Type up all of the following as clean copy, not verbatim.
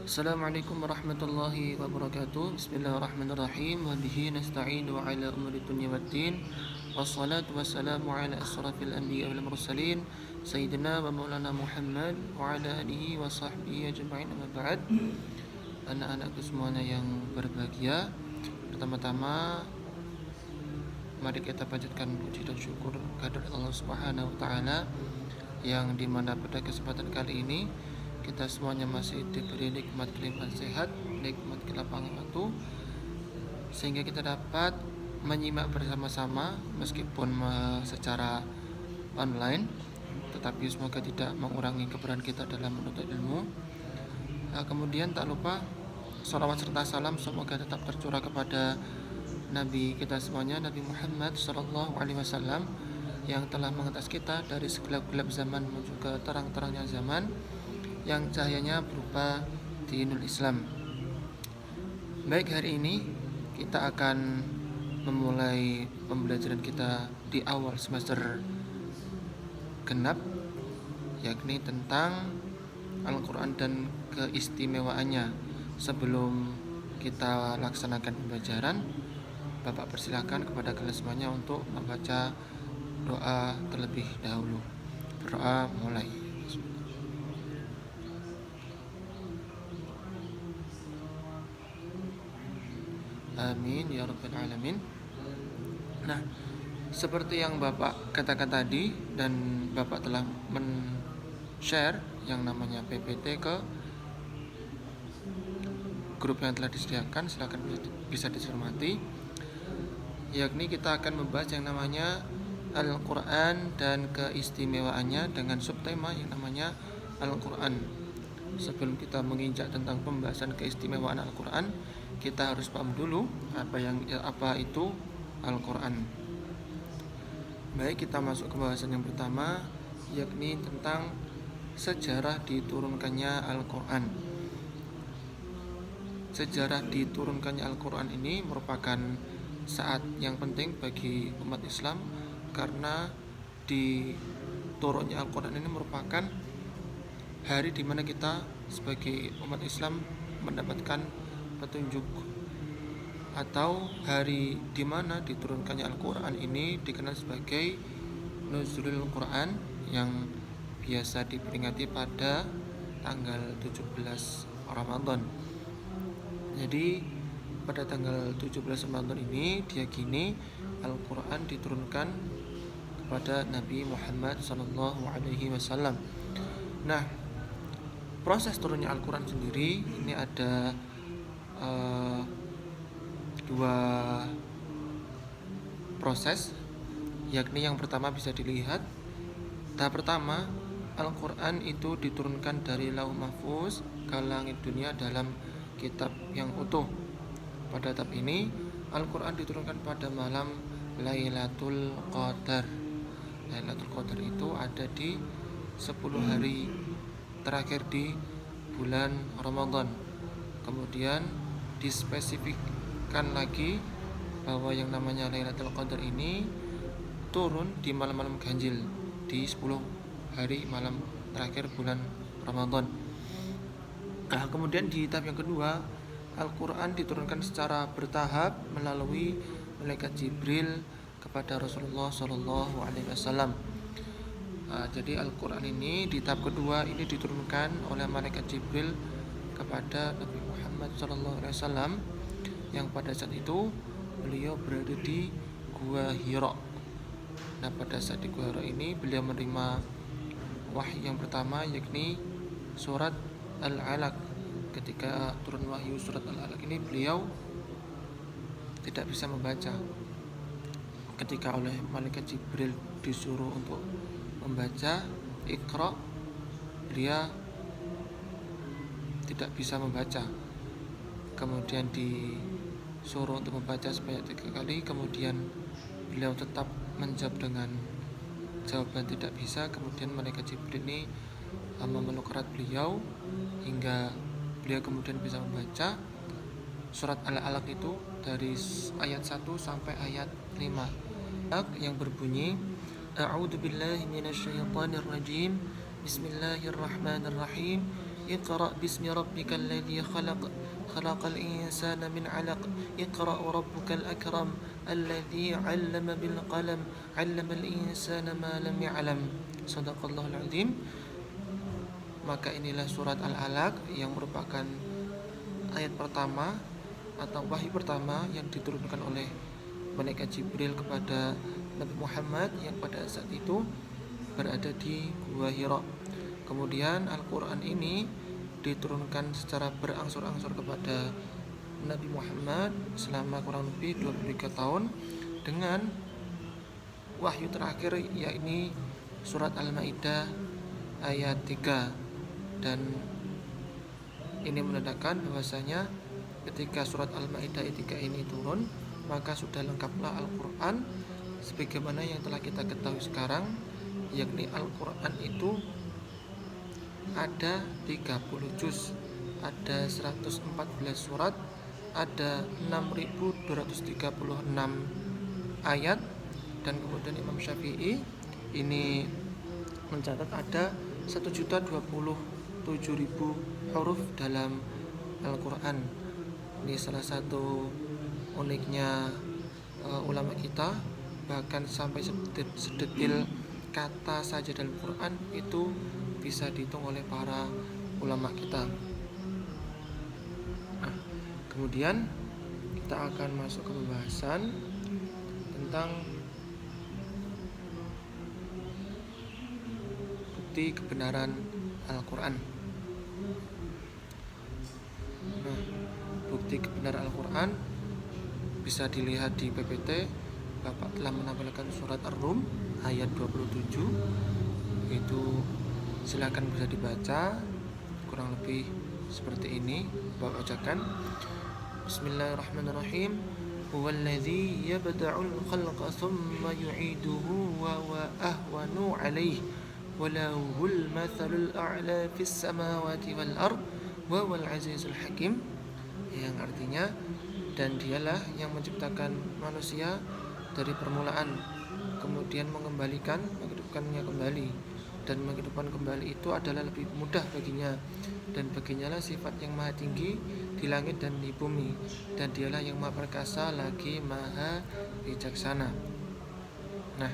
Assalamualaikum warahmatullahi wabarakatuh. Bismillahirrahmanirrahim. Wa bihi nasta'inu ala umuri dunya waddin. Wassalatu wassalamu ala asrafil anbiya wal mursalin sayyidina wa maulana Muhammad wa ala alihi wa sahbihi ajma'in. Amma ba'd. Anak-anakku semuanya yang berbahagia, pertama-tama mari kita panjatkan puji dan syukur kehadirat Allah Subhanahu wa taala yang dimana pada kesempatan kali ini kita semuanya masih diberi nikmat kelimpahan sehat, nikmat kelapangan waktu, sehingga kita dapat menyimak bersama-sama meskipun secara online, tetapi semoga tidak mengurangi keberadaan kita dalam menuntut ilmu. Kemudian tak lupa salawat serta salam semoga tetap tercurah kepada Nabi kita semuanya, Nabi Muhammad SAW, yang telah mengatas kita dari segelap-gelap zaman menuju ke terang-terangnya zaman, yang cahayanya berupa dinul Islam. Baik, hari ini kita akan memulai pembelajaran kita di awal semester genap, yakni tentang Al-Quran dan keistimewaannya. Sebelum kita laksanakan pembelajaran, Bapak persilahkan kepada kalian semuanya untuk membaca doa terlebih dahulu. Berdoa mulai. Amin ya rabbal alamin. Nah, seperti yang Bapak katakan tadi, dan Bapak telah men-share yang namanya PPT ke grup yang telah disediakan, silakan bisa dicermati. Yakni kita akan membahas yang namanya Al-Quran dan keistimewaannya dengan subtema yang namanya Al-Quran. Sebelum kita menginjak tentang pembahasan keistimewaan Al-Quran, kita harus paham dulu apa itu Al-Quran. Baik, kita masuk ke pembahasan yang pertama, yakni tentang sejarah diturunkannya Al-Quran. Sejarah diturunkannya Al-Quran ini merupakan saat yang penting bagi umat Islam, karena diturunnya Al-Quran ini merupakan hari di mana kita sebagai umat Islam mendapatkan petunjuk, atau hari di mana diturunkannya Al-Quran ini dikenal sebagai Nuzulul Quran, yang biasa diperingati pada tanggal 17 Ramadan. Jadi pada tanggal 17 Ramadan ini diyakini Al-Quran diturunkan kepada Nabi Muhammad SAW. Nah, proses turunnya Al-Quran sendiri ini ada dua proses, yakni yang pertama bisa dilihat. Tahap pertama, Al-Quran itu diturunkan dari Lauh Mahfuz ke langit dunia dalam kitab yang utuh. Pada tahap ini, Al-Quran diturunkan pada malam Lailatul Qadar. Lailatul Qadar itu ada di 10 hari terakhir di bulan Ramadan. Kemudian dispesifikkan lagi bahwa yang namanya Lailatul Qadar ini turun di malam-malam ganjil di 10 hari malam terakhir bulan Ramadan. Kemudian di tahap yang kedua, Al-Quran diturunkan secara bertahap melalui malaikat Jibril kepada Rasulullah SAW. Jadi Al-Quran ini di tahap kedua ini diturunkan oleh malaikat Jibril kepada Nabi Muhammad SAW, yang pada saat itu beliau berada di Gua Hira. Nah, pada saat di Gua Hira ini beliau menerima wahyu yang pertama, yakni surat Al-Alaq. Ketika turun wahyu surat Al-Alaq ini beliau tidak bisa membaca. Ketika oleh malaikat Jibril disuruh untuk membaca Iqra, dia tidak bisa membaca. Kemudian disuruh untuk membaca sebanyak 3 kali, kemudian beliau tetap menjawab dengan jawaban tidak bisa. Kemudian malaikat Jibril ini memeluk erat beliau hingga beliau kemudian bisa membaca surat Al-Alaq itu dari ayat 1 sampai ayat 5, yang berbunyi A'udzu billahi minasyaitonir rajim. Bismillahirrahmanirrahim. Iqra bismi rabbikal ladzi khalaq khalaqal insana min 'alaq Iqra wa rabbukal akram alladzi 'allama bil qalam 'allamal insana ma lam ya'lam. Shadaqallahul 'azim. Maka inilah surat Al-Alaq yang merupakan ayat pertama atau wahyu pertama yang diturunkan oleh malaikat Jibril kepada Nabi Muhammad yang pada saat itu berada di Gua Hira. Kemudian Al-Quran ini diturunkan secara berangsur-angsur kepada Nabi Muhammad selama kurang lebih 23 tahun dengan wahyu terakhir yakni surat Al-Maidah ayat 3. Dan ini menandakan bahwasanya ketika surat Al-Maidah ayat 3 ini turun, maka sudah lengkaplah Al-Quran sebagaimana yang telah kita ketahui sekarang, yakni Al-Quran itu ada 30 juz, ada 114 surat, ada 6236 ayat. Dan kemudian Imam Syafi'i ini mencatat ada 1.027.000 huruf dalam Al-Quran. Ini salah satu uniknya ulama kita, bahkan sampai sedetil kata saja dalam Quran itu bisa dihitung oleh para ulama kita. Nah, kemudian kita akan masuk ke pembahasan tentang bukti kebenaran Al-Quran. Nah, bukti kebenaran Al-Quran bisa dilihat di PPT. Bapak telah menampilkan surat Ar-Rum ayat 27. Itu silakan bisa dibaca, kurang lebih seperti ini. Bapak bacakan. Bismillahirrahmanirrahim. Huwallazi yabda'ul khalqa thumma yu'iduhu wa huwa ahwanu 'alaihi wa lahul mathalul a'la fis samawati wal ard wa huwal 'azizul hakim. Yang artinya, dan dialah yang menciptakan manusia dari permulaan, kemudian menghidupkannya kembali, dan menghidupkan kembali itu adalah lebih mudah baginya, dan baginya lah sifat yang maha tinggi di langit dan di bumi, dan dialah yang maha perkasa lagi maha bijaksana. Nah,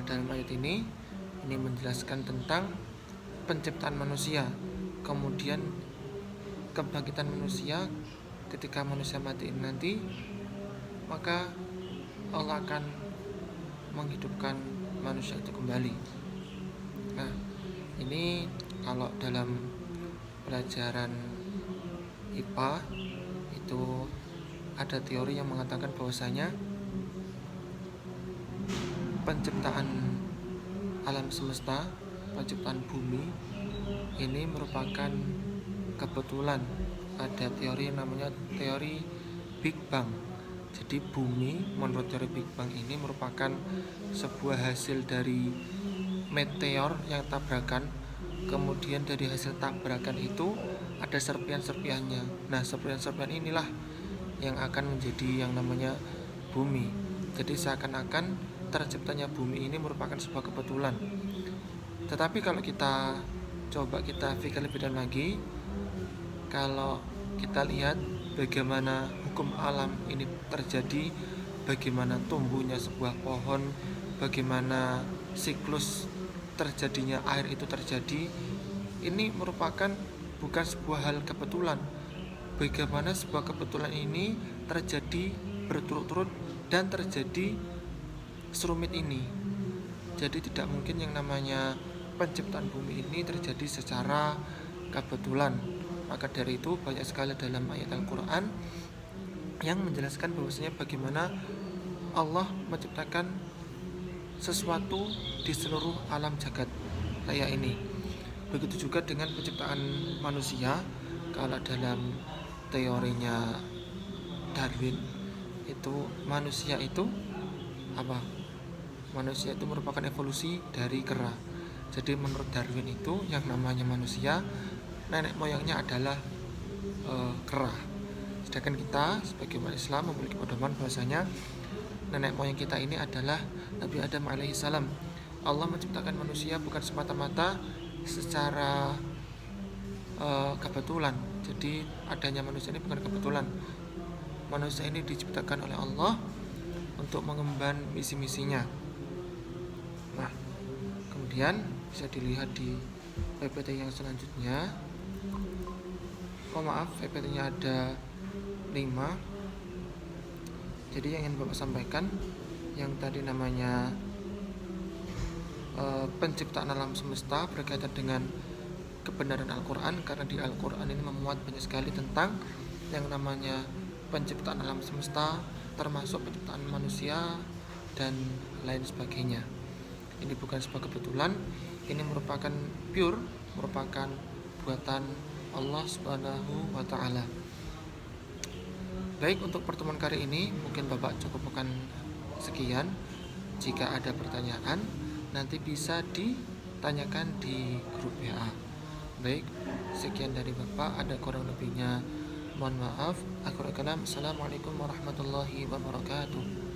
dalam ayat ini menjelaskan tentang penciptaan manusia, kemudian kebangkitan manusia ketika manusia mati nanti, maka Allah akan menghidupkan manusia itu kembali. Nah, ini kalau dalam pelajaran IPA itu ada teori yang mengatakan bahwasanya penciptaan alam semesta, penciptaan bumi ini merupakan kebetulan. Ada teori yang namanya teori Big Bang. Jadi bumi menurut teori Big Bang ini merupakan sebuah hasil dari meteor yang tabrakan. Kemudian dari hasil tabrakan itu ada serpihan-serpihannya. Nah, serpihan-serpihan inilah yang akan menjadi yang namanya bumi. Jadi seakan-akan terciptanya bumi ini merupakan sebuah kebetulan. Tetapi kalau kita coba kita pikir lebih dalam lagi, kalau kita lihat bagaimana hukum alam ini terjadi, bagaimana tumbuhnya sebuah pohon, bagaimana siklus terjadinya air itu terjadi, ini merupakan bukan sebuah hal kebetulan. Bagaimana sebuah kebetulan ini terjadi berturut-turut dan terjadi serumit ini. Jadi tidak mungkin yang namanya penciptaan bumi ini terjadi secara kebetulan. Maka dari itu banyak sekali dalam ayat Al-Quran yang menjelaskan bahwasanya bagaimana Allah menciptakan sesuatu di seluruh alam jagat raya ini. Begitu juga dengan penciptaan manusia. Kalau dalam teorinya Darwin itu manusia itu apa? Manusia itu merupakan evolusi dari kera. Jadi menurut Darwin itu yang namanya manusia, nenek moyangnya adalah kera. Sedangkan kita sebagai umat Islam memiliki pedoman bahwasanya nenek moyang kita ini adalah Nabi Adam alaihissalam. Allah menciptakan manusia bukan semata-mata secara kebetulan. Jadi adanya manusia ini bukan kebetulan. Manusia ini diciptakan oleh Allah untuk mengemban misi-misinya. Nah, kemudian bisa dilihat di PPT yang selanjutnya. Maaf, PPT-nya ada 5. Jadi yang ingin Bapak sampaikan, yang tadi namanya penciptaan alam semesta berkaitan dengan kebenaran Al-Quran, karena di Al-Quran ini memuat banyak sekali tentang yang namanya penciptaan alam semesta, termasuk penciptaan manusia dan lain sebagainya. Ini bukan sebuah kebetulan, ini merupakan buatan Allah Subhanahu wa Ta'ala. Baik, untuk pertemuan kali ini mungkin Bapak cukupkan sekian. Jika ada pertanyaan, nanti bisa ditanyakan di grup WA. Baik, sekian dari Bapak, ada kurang lebihnya mohon maaf. Akhirul kalam, assalamualaikum warahmatullahi wabarakatuh.